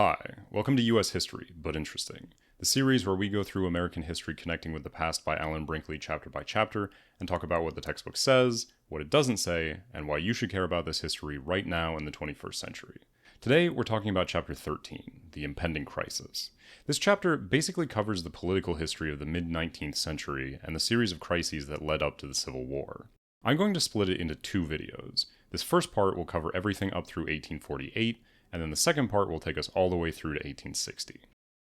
Hi, welcome to U.S. History, but Interesting, the series where we go through American history connecting with the past by Alan Brinkley chapter by chapter and talk about what the textbook says, what it doesn't say, and why you should care about this history right now in the 21st century. Today, we're talking about Chapter 13, The Impending Crisis. This chapter basically covers the political history of the mid-19th century and the series of crises that led up to the Civil War. I'm going to split it into two videos. This first part will cover everything up through 1848, and then the second part will take us all the way through to 1860.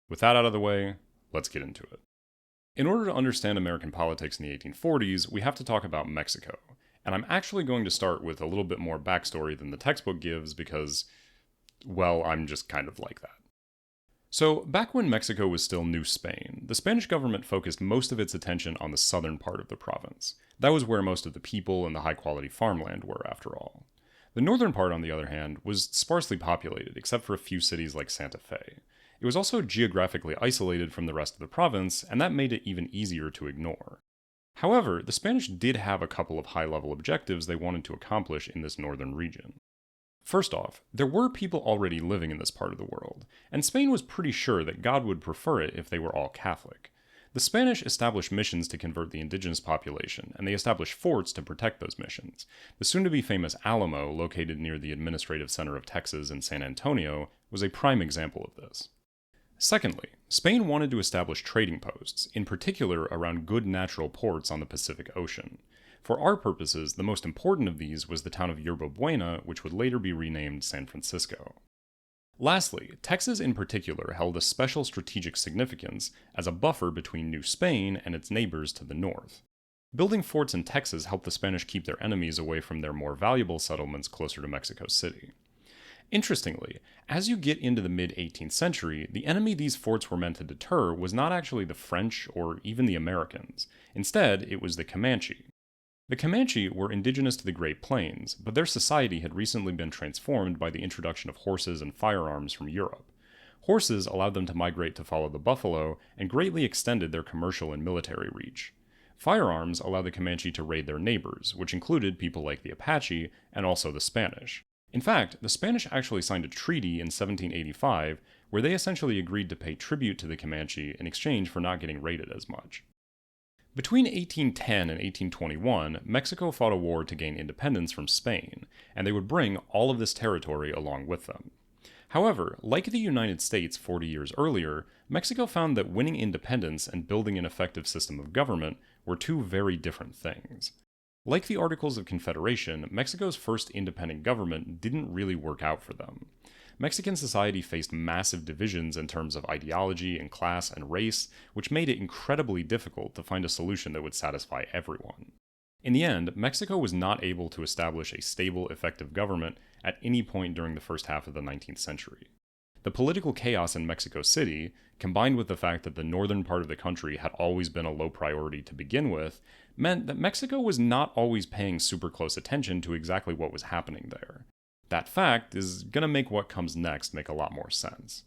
With that out of the way, let's get into it. In order to understand American politics in the 1840s, we have to talk about Mexico. And I'm actually going to start with a little bit more backstory than the textbook gives because, well, I'm just kind of like that. So, back when Mexico was still New Spain, the Spanish government focused most of its attention on the southern part of the province. That was where most of the people and the high-quality farmland were, after all. The northern part, on the other hand, was sparsely populated, except for a few cities like Santa Fe. It was also geographically isolated from the rest of the province, and that made it even easier to ignore. However, the Spanish did have a couple of high-level objectives they wanted to accomplish in this northern region. First off, there were people already living in this part of the world, and Spain was pretty sure that God would prefer it if they were all Catholic. The Spanish established missions to convert the indigenous population, and they established forts to protect those missions. The soon-to-be-famous Alamo, located near the administrative center of Texas in San Antonio, was a prime example of this. Secondly, Spain wanted to establish trading posts, in particular around good natural ports on the Pacific Ocean. For our purposes, the most important of these was the town of Yerba Buena, which would later be renamed San Francisco. Lastly, Texas in particular held a special strategic significance as a buffer between New Spain and its neighbors to the north. Building forts in Texas helped the Spanish keep their enemies away from their more valuable settlements closer to Mexico City. Interestingly, as you get into the mid-18th century, the enemy these forts were meant to deter was not actually the French or even the Americans. Instead, it was the Comanche. The Comanche were indigenous to the Great Plains, but their society had recently been transformed by the introduction of horses and firearms from Europe. Horses allowed them to migrate to follow the buffalo and greatly extended their commercial and military reach. Firearms allowed the Comanche to raid their neighbors, which included people like the Apache and also the Spanish. In fact, the Spanish actually signed a treaty in 1785 where they essentially agreed to pay tribute to the Comanche in exchange for not getting raided as much. Between 1810 and 1821, Mexico fought a war to gain independence from Spain, and they would bring all of this territory along with them. However, like the United States 40 years earlier, Mexico found that winning independence and building an effective system of government were two very different things. Like the Articles of Confederation, Mexico's first independent government didn't really work out for them. Mexican society faced massive divisions in terms of ideology and class and race, which made it incredibly difficult to find a solution that would satisfy everyone. In the end, Mexico was not able to establish a stable, effective government at any point during the first half of the 19th century. The political chaos in Mexico City, combined with the fact that the northern part of the country had always been a low priority to begin with, meant that Mexico was not always paying super close attention to exactly what was happening there. That fact is going to make what comes next make a lot more sense.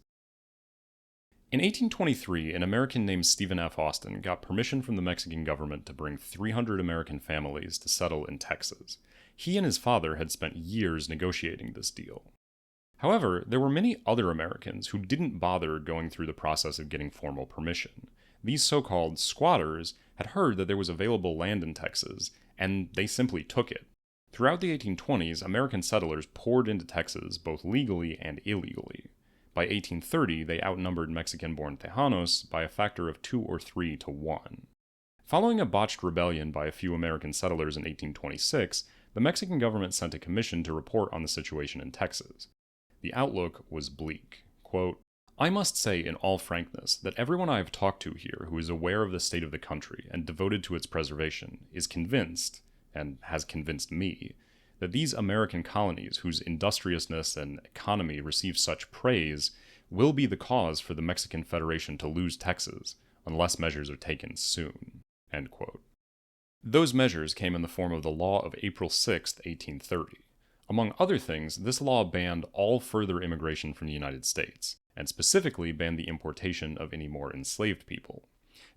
In 1823, an American named Stephen F. Austin got permission from the Mexican government to bring 300 American families to settle in Texas. He and his father had spent years negotiating this deal. However, there were many other Americans who didn't bother going through the process of getting formal permission. These so-called squatters had heard that there was available land in Texas, and they simply took it. Throughout the 1820s, American settlers poured into Texas both legally and illegally. By 1830, they outnumbered Mexican-born Tejanos by a factor of 2 or 3 to 1. Following a botched rebellion by a few American settlers in 1826, the Mexican government sent a commission to report on the situation in Texas. The outlook was bleak. Quote, "I must say in all frankness that everyone I have talked to here who is aware of the state of the country and devoted to its preservation is convinced, and has convinced me, that these American colonies whose industriousness and economy receive such praise will be the cause for the Mexican Federation to lose Texas, unless measures are taken soon." End quote. Those measures came in the form of the Law of April 6, 1830. Among other things, this law banned all further immigration from the United States, and specifically banned the importation of any more enslaved people.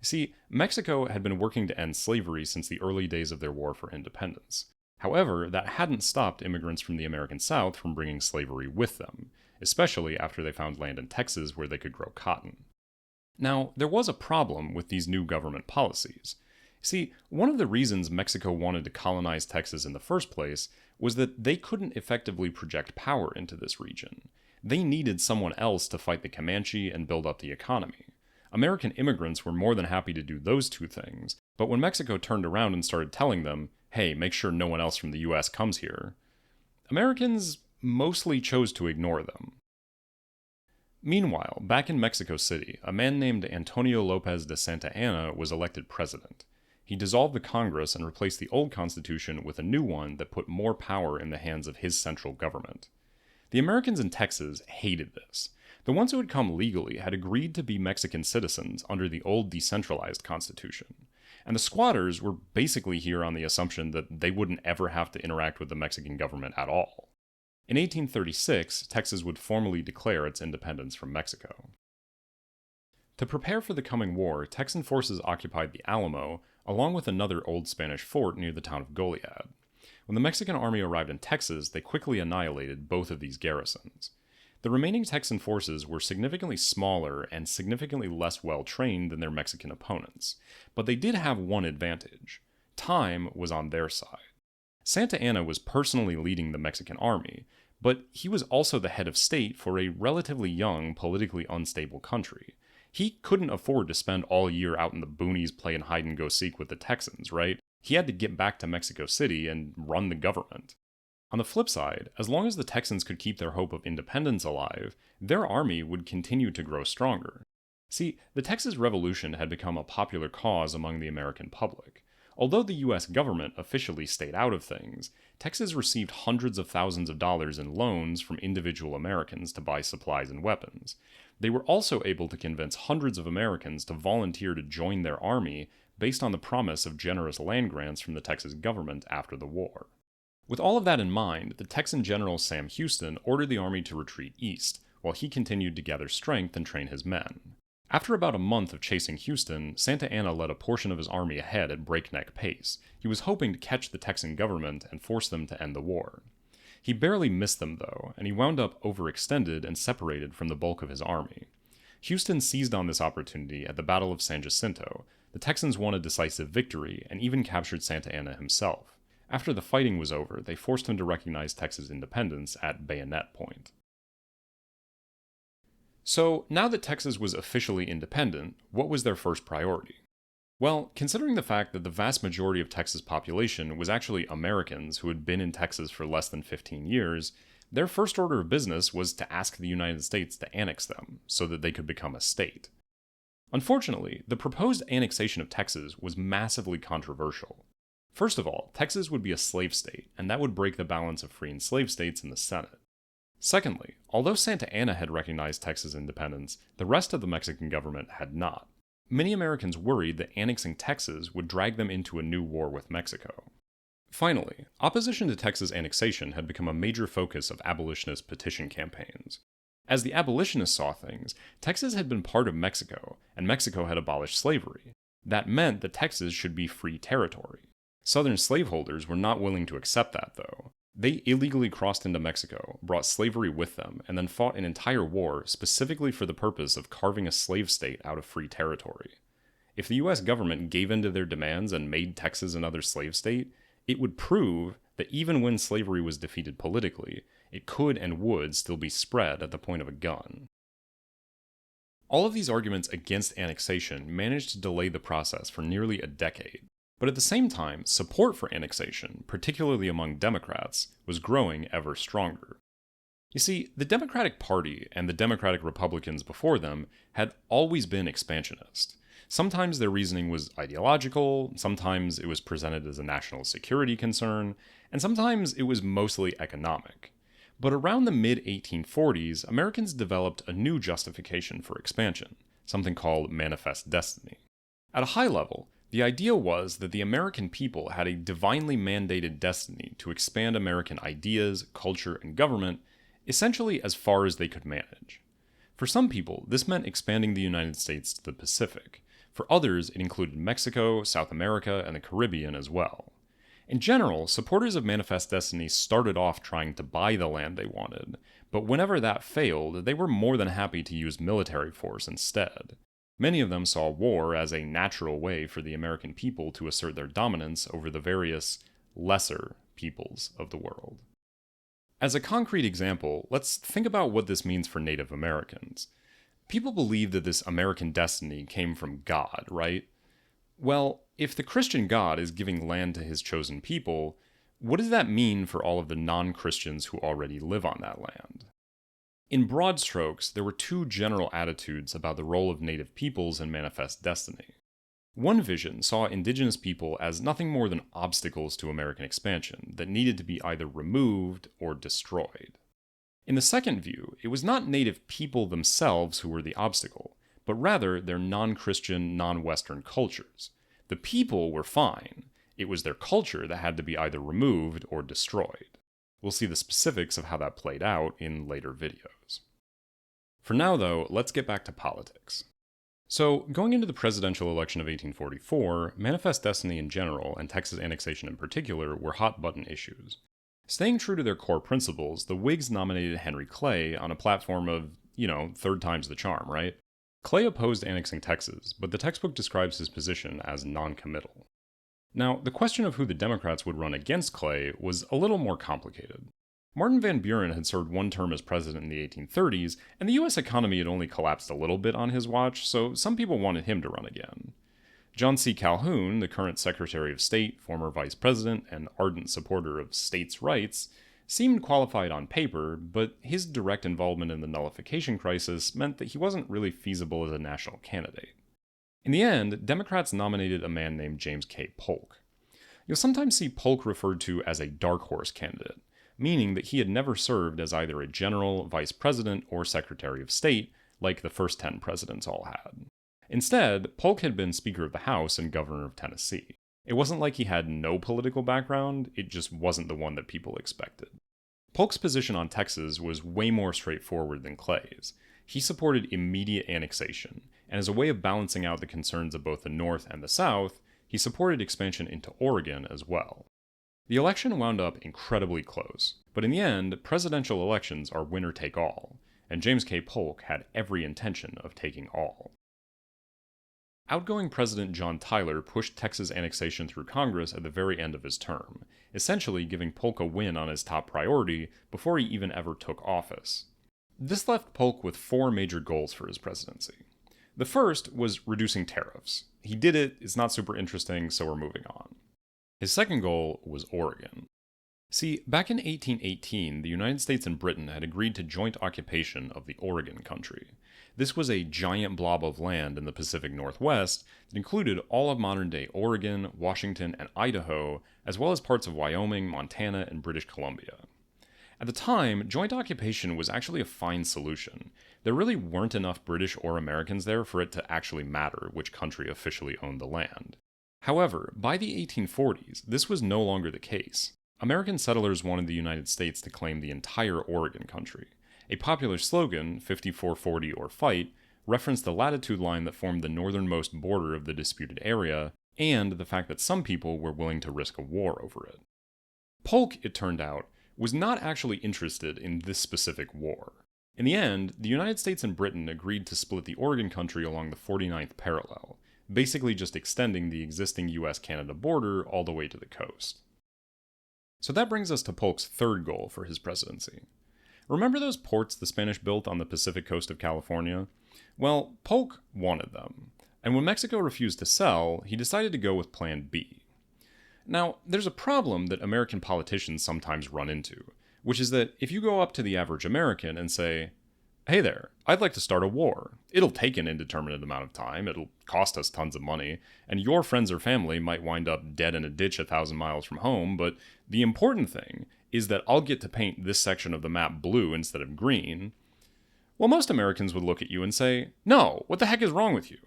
See, Mexico had been working to end slavery since the early days of their war for independence. However, that hadn't stopped immigrants from the American South from bringing slavery with them. especially after they found land in Texas where they could grow cotton. Now, there was a problem with these new government policies. See, one of the reasons Mexico wanted to colonize Texas in the first place was that they couldn't effectively project power into this region. They needed someone else to fight the Comanche and build up the economy. American immigrants were more than happy to do those two things, but when Mexico turned around and started telling them, hey, make sure no one else from the US comes here, Americans mostly chose to ignore them. Meanwhile, back in Mexico City, a man named Antonio Lopez de Santa Anna was elected president. He dissolved the Congress and replaced the old constitution with a new one that put more power in the hands of his central government. The Americans in Texas hated this. The ones who had come legally had agreed to be Mexican citizens under the old decentralized constitution. And the squatters were basically here on the assumption that they wouldn't ever have to interact with the Mexican government at all. In 1836, Texas would formally declare its independence from Mexico. To prepare for the coming war, Texan forces occupied the Alamo, along with another old Spanish fort near the town of Goliad. When the Mexican army arrived in Texas, they quickly annihilated both of these garrisons. The remaining Texan forces were significantly smaller and significantly less well-trained than their Mexican opponents, but they did have one advantage. Time was on their side. Santa Anna was personally leading the Mexican army, but he was also the head of state for a relatively young, politically unstable country. He couldn't afford to spend all year out in the boonies playing hide-and-go-seek with the Texans, right? He had to get back to Mexico City and run the government. On the flip side, as long as the Texans could keep their hope of independence alive, their army would continue to grow stronger. See, the Texas Revolution had become a popular cause among the American public. Although the US government officially stayed out of things, Texas received hundreds of thousands of dollars in loans from individual Americans to buy supplies and weapons. They were also able to convince hundreds of Americans to volunteer to join their army based on the promise of generous land grants from the Texas government after the war. With all of that in mind, the Texan General Sam Houston ordered the army to retreat east, while he continued to gather strength and train his men. After about a month of chasing Houston, Santa Anna led a portion of his army ahead at breakneck pace. He was hoping to catch the Texan government and force them to end the war. He barely missed them, though, and he wound up overextended and separated from the bulk of his army. Houston seized on this opportunity at the Battle of San Jacinto. The Texans won a decisive victory and even captured Santa Anna himself. After the fighting was over, they forced him to recognize Texas independence at bayonet point. So, now that Texas was officially independent, what was their first priority? Well, considering the fact that the vast majority of Texas' population was actually Americans who had been in Texas for less than 15 years, their first order of business was to ask the United States to annex them, so that they could become a state. Unfortunately, the proposed annexation of Texas was massively controversial. First of all, Texas would be a slave state, and that would break the balance of free and slave states in the Senate. Secondly, although Santa Anna had recognized Texas independence, the rest of the Mexican government had not. Many Americans worried that annexing Texas would drag them into a new war with Mexico. Finally, opposition to Texas annexation had become a major focus of abolitionist petition campaigns. As the abolitionists saw things, Texas had been part of Mexico, and Mexico had abolished slavery. That meant that Texas should be free territory. Southern slaveholders were not willing to accept that, though. They illegally crossed into Mexico, brought slavery with them, and then fought an entire war specifically for the purpose of carving a slave state out of free territory. If the US government gave in to their demands and made Texas another slave state, it would prove that even when slavery was defeated politically, it could and would still be spread at the point of a gun. All of these arguments against annexation managed to delay the process for nearly a decade. But at the same time, support for annexation, particularly among Democrats, was growing ever stronger. You see, the Democratic Party and the Democratic Republicans before them had always been expansionist. Sometimes their reasoning was ideological, sometimes it was presented as a national security concern, and sometimes it was mostly economic. But around the mid-1840s, Americans developed a new justification for expansion, something called manifest destiny. At a high level, the idea was that the American people had a divinely mandated destiny to expand American ideas, culture, and government, essentially as far as they could manage. For some people, this meant expanding the United States to the Pacific. For others, it included Mexico, South America, and the Caribbean as well. In general, supporters of Manifest Destiny started off trying to buy the land they wanted, but whenever that failed, they were more than happy to use military force instead. Many of them saw war as a natural way for the American people to assert their dominance over the various lesser peoples of the world. As a concrete example, let's think about what this means for Native Americans. People believe that this American destiny came from God, right? Well, if the Christian God is giving land to his chosen people, what does that mean for all of the non-Christians who already live on that land? In broad strokes, there were two general attitudes about the role of Native peoples in Manifest Destiny. One vision saw indigenous people as nothing more than obstacles to American expansion that needed to be either removed or destroyed. In the second view, it was not Native people themselves who were the obstacle, but rather their non-Christian, non-Western cultures. The people were fine. It was their culture that had to be either removed or destroyed. We'll see the specifics of how that played out in later videos. For now, though, let's get back to politics. So, going into the presidential election of 1844, Manifest Destiny in general, and Texas annexation in particular, were hot-button issues. Staying true to their core principles, the Whigs nominated Henry Clay on a platform of, third time's the charm, right? Clay opposed annexing Texas, but the textbook describes his position as non-committal. Now, the question of who the Democrats would run against Clay was a little more complicated. Martin Van Buren had served one term as president in the 1830s, and the US economy had only collapsed a little bit on his watch, so some people wanted him to run again. John C. Calhoun, the current Secretary of State, former vice president, and ardent supporter of states' rights, seemed qualified on paper, but his direct involvement in the nullification crisis meant that he wasn't really feasible as a national candidate. In the end, Democrats nominated a man named James K. Polk. You'll sometimes see Polk referred to as a dark horse candidate, meaning that he had never served as either a general, vice president, or secretary of state, like the first 10 presidents all had. Instead, Polk had been Speaker of the House and Governor of Tennessee. It wasn't like he had no political background, it just wasn't the one that people expected. Polk's position on Texas was way more straightforward than Clay's. He supported immediate annexation, and as a way of balancing out the concerns of both the North and the South, he supported expansion into Oregon as well. The election wound up incredibly close, but in the end, presidential elections are winner-take-all, and James K. Polk had every intention of taking all. Outgoing President John Tyler pushed Texas annexation through Congress at the very end of his term, essentially giving Polk a win on his top priority before he even ever took office. This left Polk with 4 major goals for his presidency. The first was reducing tariffs. He did it, it's not super interesting, so we're moving on. His second goal was Oregon. See, back in 1818, the United States and Britain had agreed to joint occupation of the Oregon country. This was a giant blob of land in the Pacific Northwest that included all of modern-day Oregon, Washington, and Idaho, as well as parts of Wyoming, Montana, and British Columbia. At the time, joint occupation was actually a fine solution. There really weren't enough British or Americans there for it to actually matter which country officially owned the land. However, by the 1840s, this was no longer the case. American settlers wanted the United States to claim the entire Oregon country. A popular slogan, 5440 or fight, referenced the latitude line that formed the northernmost border of the disputed area, and the fact that some people were willing to risk a war over it. Polk, it turned out, was not actually interested in this specific war. In the end, the United States and Britain agreed to split the Oregon country along the 49th parallel, basically just extending the existing US-Canada border all the way to the coast. So that brings us to Polk's third goal for his presidency. Remember those ports the Spanish built on the Pacific coast of California? Well, Polk wanted them, and when Mexico refused to sell, he decided to go with Plan B. Now, there's a problem that American politicians sometimes run into, which is that if you go up to the average American and say, "Hey there, I'd like to start a war. It'll take an indeterminate amount of time, it'll cost us tons of money, and your friends or family might wind up dead in a ditch 1,000 miles from home, but the important thing is that I'll get to paint this section of the map blue instead of green," well, most Americans would look at you and say, "No, what the heck is wrong with you?"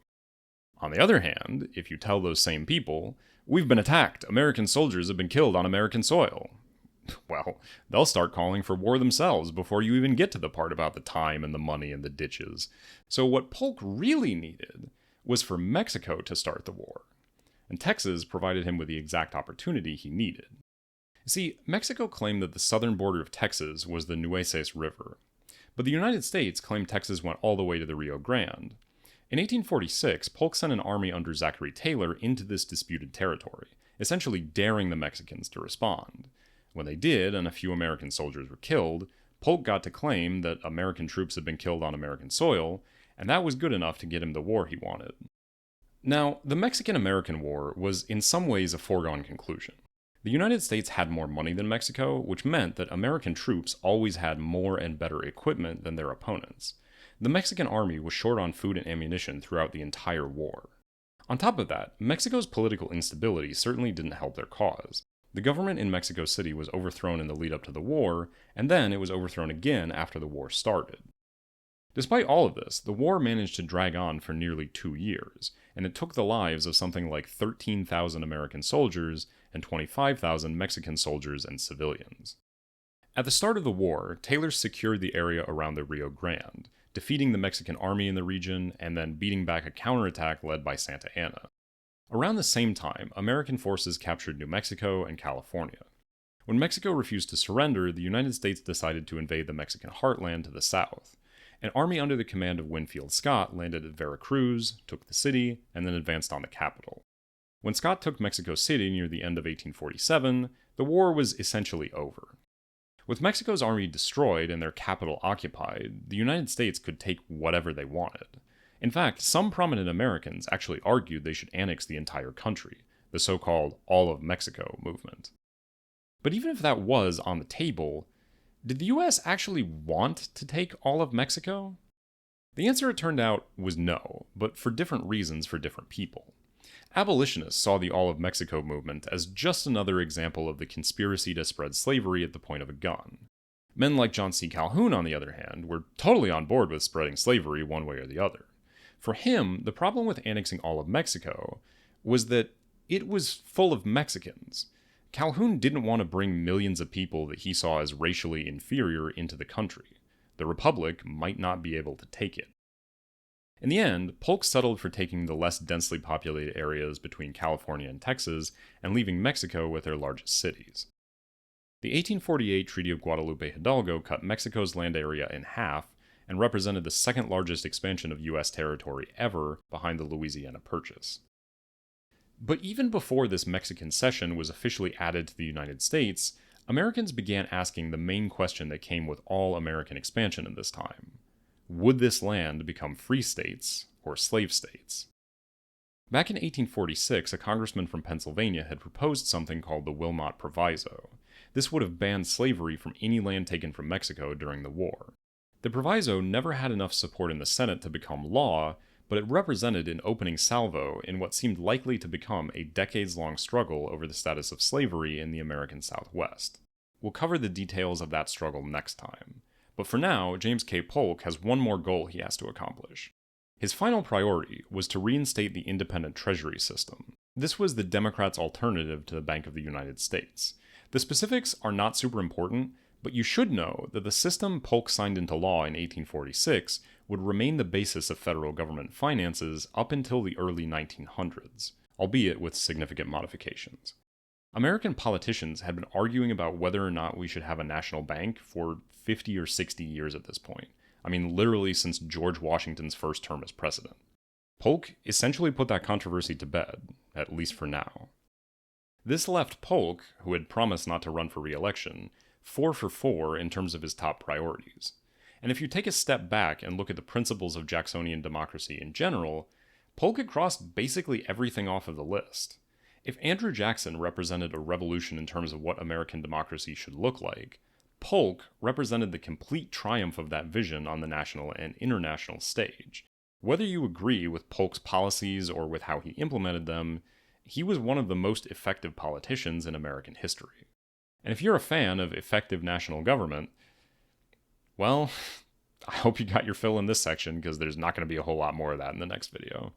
On the other hand, if you tell those same people, "We've been attacked, American soldiers have been killed on American soil," well, they'll start calling for war themselves before you even get to the part about the time and the money and the ditches. So what Polk really needed was for Mexico to start the war. and Texas provided him with the exact opportunity he needed. See, Mexico claimed that the southern border of Texas was the Nueces River, but the United States claimed Texas went all the way to the Rio Grande. In 1846, Polk sent an army under Zachary Taylor into this disputed territory, essentially daring the Mexicans to respond. When they did, and a few American soldiers were killed, Polk got to claim that American troops had been killed on American soil, and that was good enough to get him the war he wanted. Now, the Mexican-American War was in some ways a foregone conclusion. The United States had more money than Mexico, which meant that American troops always had more and better equipment than their opponents. The Mexican army was short on food and ammunition throughout the entire war. On top of that, Mexico's political instability certainly didn't help their cause. The government in Mexico City was overthrown in the lead up to the war, and then it was overthrown again after the war started. Despite all of this, the war managed to drag on for nearly 2 years, and it took the lives of something like 13,000 American soldiers and 25,000 Mexican soldiers and civilians. At the start of the war, Taylor secured the area around the Rio Grande, defeating the Mexican army in the region and then beating back a counterattack led by Santa Anna. Around the same time, American forces captured New Mexico and California. When Mexico refused to surrender, the United States decided to invade the Mexican heartland to the south. An army under the command of Winfield Scott landed at Veracruz, took the city, and then advanced on the capital. When Scott took Mexico City near the end of 1847, the war was essentially over. With Mexico's army destroyed and their capital occupied, the United States could take whatever they wanted. In fact, some prominent Americans actually argued they should annex the entire country, the so-called All of Mexico movement. But even if that was on the table, did the US actually want to take all of Mexico? The answer, it turned out, was no, but for different reasons for different people. Abolitionists saw the All of Mexico movement as just another example of the conspiracy to spread slavery at the point of a gun. Men like John C. Calhoun, on the other hand, were totally on board with spreading slavery one way or the other. For him, the problem with annexing all of Mexico was that it was full of Mexicans. Calhoun didn't want to bring millions of people that he saw as racially inferior into the country. The Republic might not be able to take it. In the end, Polk settled for taking the less densely populated areas between California and Texas and leaving Mexico with their largest cities. The 1848 Treaty of Guadalupe-Hidalgo cut Mexico's land area in half and represented the second largest expansion of U.S. territory ever behind the Louisiana Purchase. But even before this Mexican cession was officially added to the United States, Americans began asking the main question that came with all American expansion at this time. Would this land become free states or slave states? Back in 1846, a congressman from Pennsylvania had proposed something called the Wilmot Proviso. This would have banned slavery from any land taken from Mexico during the war. The proviso never had enough support in the Senate to become law, but it represented an opening salvo in what seemed likely to become a decades-long struggle over the status of slavery in the American Southwest. We'll cover the details of that struggle next time. But for now, James K. Polk has one more goal he has to accomplish. His final priority was to reinstate the independent Treasury system. This was the Democrats' alternative to the Bank of the United States. The specifics are not super important, but you should know that the system Polk signed into law in 1846 would remain the basis of federal government finances up until the early 1900s, albeit with significant modifications. American politicians had been arguing about whether or not we should have a national bank for 50 or 60 years at this point. I mean, literally since George Washington's first term as president. Polk essentially put that controversy to bed, at least for now. This left Polk, who had promised not to run for re-election, 4 for 4 in terms of his top priorities. And if you take a step back and look at the principles of Jacksonian democracy in general, Polk had crossed basically everything off of the list. If Andrew Jackson represented a revolution in terms of what American democracy should look like, Polk represented the complete triumph of that vision on the national and international stage. Whether you agree with Polk's policies or with how he implemented them, he was one of the most effective politicians in American history. And if you're a fan of effective national government, well, I hope you got your fill in this section because there's not going to be a whole lot more of that in the next video.